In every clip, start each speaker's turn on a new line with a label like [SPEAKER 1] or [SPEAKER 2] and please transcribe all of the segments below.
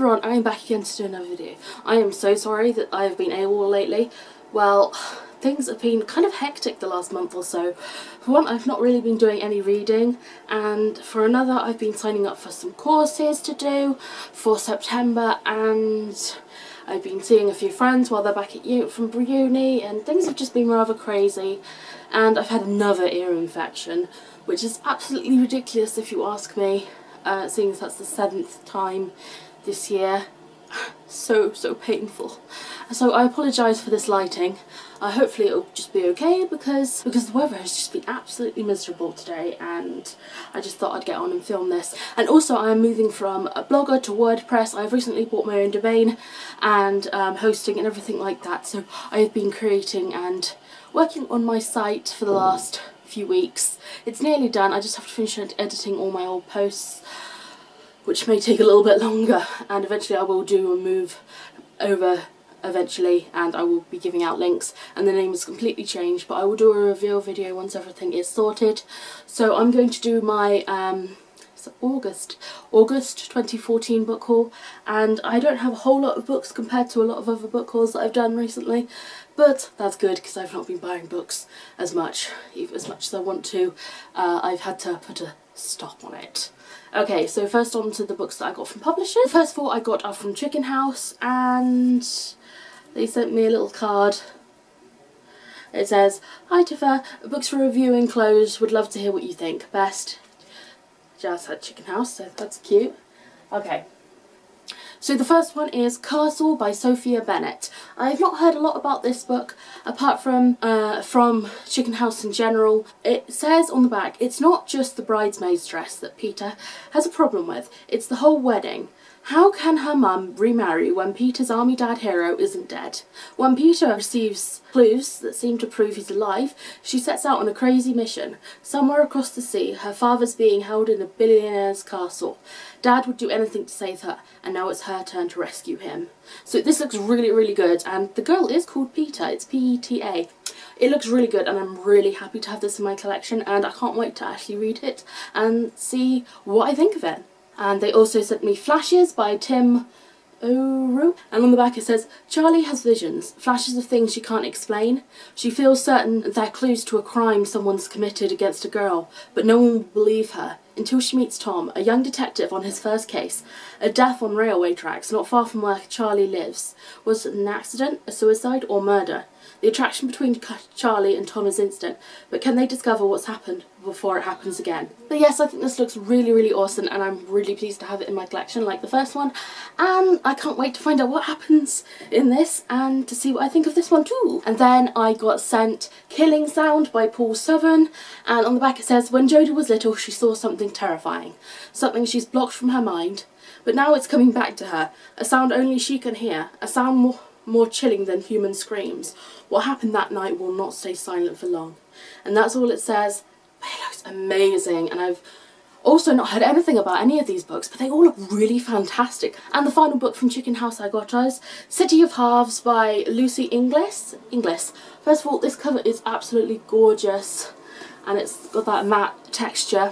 [SPEAKER 1] everyone, I am back again to do another video. I am so sorry that I have been AWOL lately. Well, things have been kind of hectic the last month or so. For one, I've not really been doing any reading, and for another, I've been signing up for some courses to do for September, and I've been seeing a few friends while they're back at from uni, and things have just been rather crazy. And I've had another ear infection, which is absolutely ridiculous if you ask me, seeing as that's the 7th time this year. So painful. So I apologise for this lighting. Hopefully it'll just be okay because the weather has just been absolutely miserable today, and I just thought I'd get on and film this. And also I'm moving from a blogger to WordPress. I've recently bought my own domain and hosting and everything like that, so I have been creating and working on my site for the last few weeks. It's nearly done. I just have to finish editing all my old posts, which may take a little bit longer, and eventually I will do a move over eventually, and I will be giving out links, and the name is completely changed, but I will do a reveal video once everything is sorted. So I'm going to do my August 2014 book haul, and I don't have a whole lot of books compared to a lot of other book hauls that I've done recently, but that's good because I've not been buying books as much as I want to. I've had to put a stop on it. Okay, so first on to the books that I got from publishers. The first 4 I got are from Chicken House, and they sent me a little card. It says, "Hi Tifa, books for review enclosed, would love to hear what you think. Best." Just had Chicken House, so that's cute. Okay. So the first one is Castle by Sophia Bennett. I've not heard a lot about this book apart from Chicken House in general. It says on the back, it's not just the bridesmaid's dress that Peter has a problem with, it's the whole wedding. How can her mum remarry when Peter's army dad hero isn't dead? When Peter receives clues that seem to prove he's alive, she sets out on a crazy mission. Somewhere across the sea, her father's being held in a billionaire's castle. Dad would do anything to save her, and now it's her turn to rescue him. So this looks really good, and the girl is called Peter. It's P-E-T-A. It looks really good, and I'm really happy to have this in my collection, and I can't wait to actually read it and see what I think of it. And they also sent me Flashes by Tim Oru, and on the back it says, Charlie has visions, flashes of things she can't explain. She feels certain they're clues to a crime someone's committed against a girl, but no one will believe her until she meets Tom, a young detective on his first case, a death on railway tracks not far from where Charlie lives. Was it an accident, a suicide, or murder? The attraction between Charlie and Tom is instant, but can they discover what's happened before it happens again? But yes, I think this looks really awesome, and I'm really pleased to have it in my collection like the first one, and I can't wait to find out what happens in this and to see what I think of this one too. And then I got sent Killing Sound by Paul Southern, and on the back it says, when Jodie was little she saw something terrifying, something she's blocked from her mind, but now it's coming back to her, a sound only she can hear, a sound more chilling than human screams. What happened that night will not stay silent for long. And that's all it says. But it looks amazing, and I've also not heard anything about any of these books, but they all look really fantastic. And the final book from Chicken House I got is City of Halves by Lucy Inglis. First of all, this cover is absolutely gorgeous, and it's got that matte texture.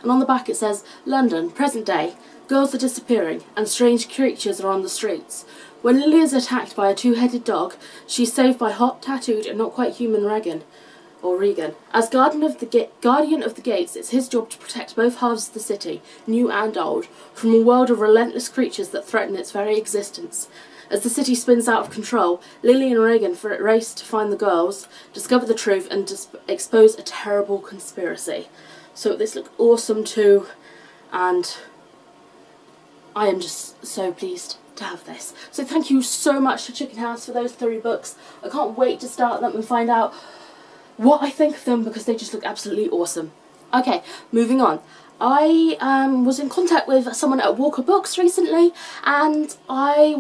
[SPEAKER 1] And on the back it says, London, present day. Girls are disappearing, and strange creatures are on the streets. When Lily is attacked by a two-headed dog, she's saved by hot, tattooed, and not quite human Regan. As guardian of the gates, it's his job to protect both halves of the city, new and old, from a world of relentless creatures that threaten its very existence. As the city spins out of control, Lily and Regan race to find the girls, discover the truth, and expose a terrible conspiracy. So this looks awesome too, and I am just so pleased to have this. So thank you so much to Chicken House for those 3 books. I can't wait to start them and find out what I think of them because they just look absolutely awesome. Okay, moving on. I was in contact with someone at Walker Books recently, and I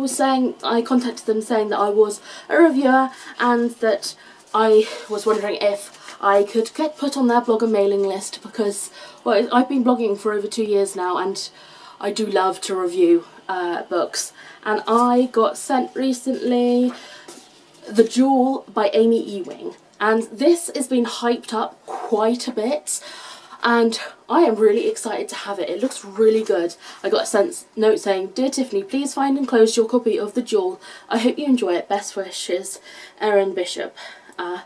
[SPEAKER 1] contacted them saying that I was a reviewer and that I was wondering if I could get put on their blogger mailing list because, well, I've been blogging for over 2 years now, and I do love to review books, and I got sent recently The Jewel by Amy Ewing, and this has been hyped up quite a bit. and I am really excited to have it. It looks really good. I got a note saying, "Dear Tiffany, please find enclosed your copy of The Duel. I hope you enjoy it. Best wishes, Erin Bishop,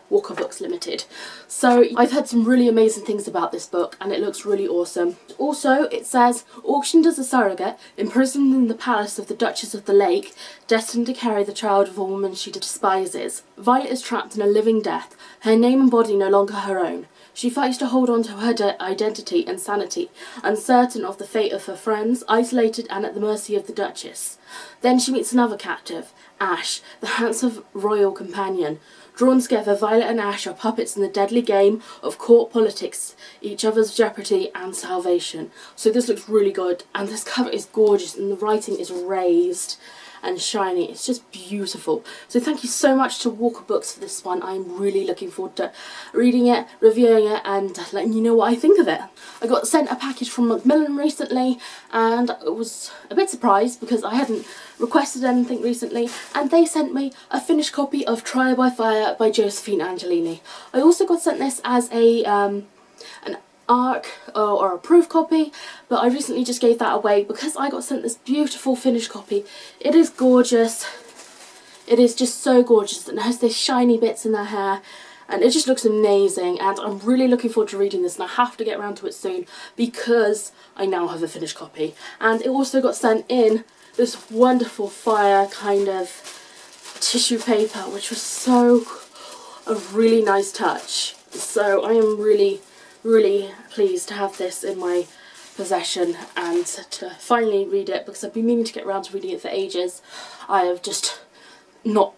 [SPEAKER 1] Walker Books Limited." So I've heard some really amazing things about this book and it looks really awesome. Also, it says, "Auctioned as a surrogate, imprisoned in the palace of the Duchess of the Lake, destined to carry the child of a woman she despises. Violet is trapped in a living death, her name and body no longer her own. She fights to hold on to her identity and sanity, uncertain of the fate of her friends, isolated and at the mercy of the Duchess. Then she meets another captive, Ash, the handsome royal companion. Drawn together, Violet and Ash are puppets in the deadly game of court politics, each other's jeopardy and salvation." So this looks really good, and this cover is gorgeous, and the writing is raised and shiny. It's just beautiful. So thank you so much to Walker Books for this one. I'm really looking forward to reading it, reviewing it, and letting you know what I think of it. I got sent a package from Macmillan recently, and I was a bit surprised because I hadn't requested anything recently, and they sent me a finished copy of Trial by Fire by Josephine Angelini. I also got sent this as an ARC or a proof copy, but I recently just gave that away because I got sent this beautiful finished copy. It is gorgeous. It is just so gorgeous, and it has these shiny bits in their hair, and it just looks amazing, and I'm really looking forward to reading this, and I have to get around to it soon because I now have a finished copy. And it also got sent in this wonderful fire kind of tissue paper, which was a really nice touch. So I am really pleased to have this in my possession and to finally read it, because I've been meaning to get around to reading it for ages. I have just not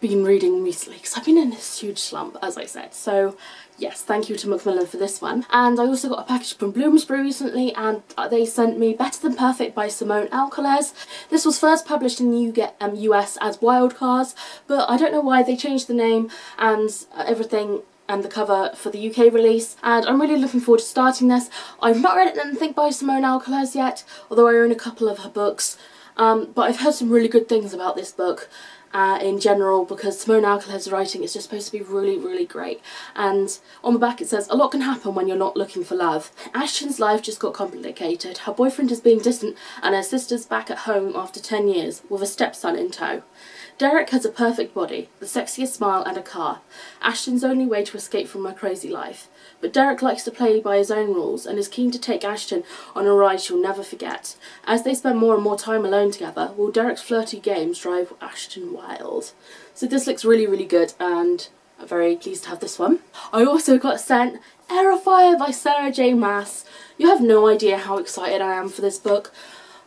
[SPEAKER 1] been reading recently because I've been in this huge slump, as I said. So yes, thank you to Macmillan for this one. And I also got a package from Bloomsbury recently, and they sent me Better Than Perfect by Simone Elkeles. This was first published in the US as Wildcards, but I don't know why they changed the name and everything and the cover for the UK release, and I'm really looking forward to starting this. I've not read anything by Simone Elkeles yet, although I own a couple of her books, but I've heard some really good things about this book in general, because Simone Elkeles' writing is just supposed to be really great. And on the back it says, "A lot can happen when you're not looking for love. Ashton's life just got complicated. Her boyfriend is being distant and her sister's back at home after 10 years with a stepson in tow. Derek has a perfect body, the sexiest smile and a car. Ashton's only way to escape from her crazy life. But Derek likes to play by his own rules and is keen to take Ashton on a ride she'll never forget. As they spend more and more time alone together, will Derek's flirty games drive Ashton wild?" So this looks really good, and I'm very pleased to have this one. I also got sent Heir by Sarah J. Maas. You have no idea how excited I am for this book.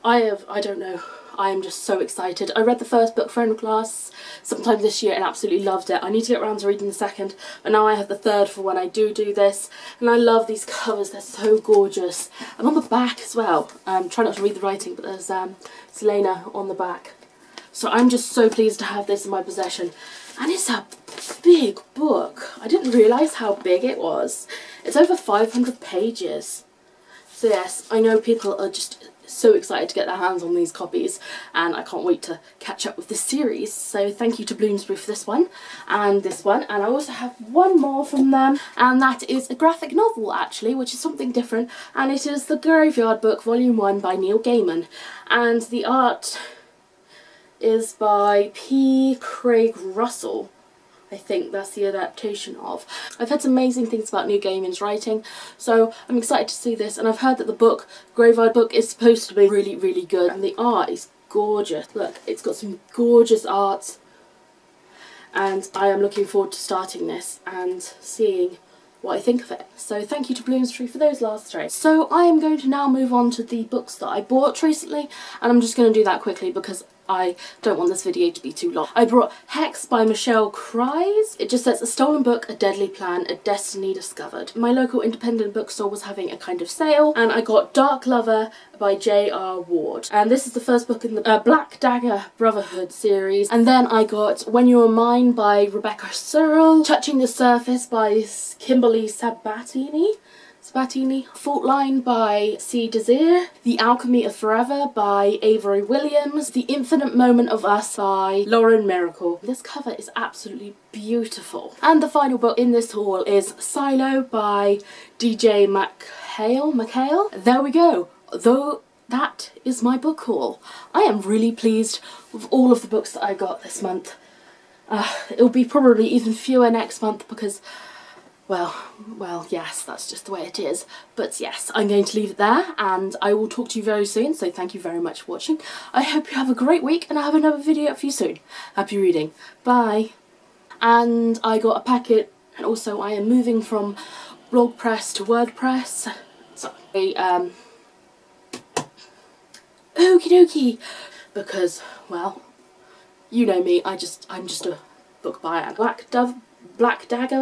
[SPEAKER 1] I don't know. I am just so excited. I read the first book for class sometime this year and absolutely loved it. I need to get around to reading the second, but now I have the third for when I do this. And I love these covers, they're so gorgeous. And on the back as well, try not to read the writing, but there's Selena on the back. So I'm just so pleased to have this in my possession. And it's a big book. I didn't realise how big it was. It's over 500 pages. So yes, I know people are just so excited to get their hands on these copies, and I can't wait to catch up with this series. So thank you to Bloomsbury for this one, and I also have one more from them, and that is a graphic novel actually, which is something different, and it is The Graveyard Book Volume 1 by Neil Gaiman, and the art is by P. Craig Russell. I think that's the adaptation of. I've heard some amazing things about Neil Gaiman's writing, so I'm excited to see this, and I've heard that the book, Graveyard Book, is supposed to be really good, and the art is gorgeous. Look, it's got some gorgeous art, and I am looking forward to starting this and seeing what I think of it. So thank you to Bloomsbury for those last three. So I am going to now move on to the books that I bought recently, and I'm just going to do that quickly because I don't want this video to be too long. I brought Hexed by Michelle Krys. It just says, "A stolen book, a deadly plan, a destiny discovered." My local independent bookstore was having a kind of sale, and I got Dark Lover by J.R. Ward. And this is the first book in the Black Dagger Brotherhood series. And then I got When You Were Mine by Rebecca Serle, Touching the Surface by Kimberly Sabatini. Sabatini, Fault Line by C. Desir, The Alchemy of Forever by Avery Williams, The Infinite Moment of Us by Lauren Miracle. This cover is absolutely beautiful. And the final book in this haul is Silo by DJ McHale. There we go. Though that is my book haul. I am really pleased with all of the books that I got this month. It'll be probably even fewer next month because, well, yes, that's just the way it is. But yes, I'm going to leave it there and I will talk to you very soon. So thank you very much for watching. I hope you have a great week and I'll have another video up for you soon. Happy reading. Bye. And I got a packet, and also I am moving from BlogPress to WordPress. So, okie dokie. Because, well, you know me, I'm just a book buyer. Black Dagger.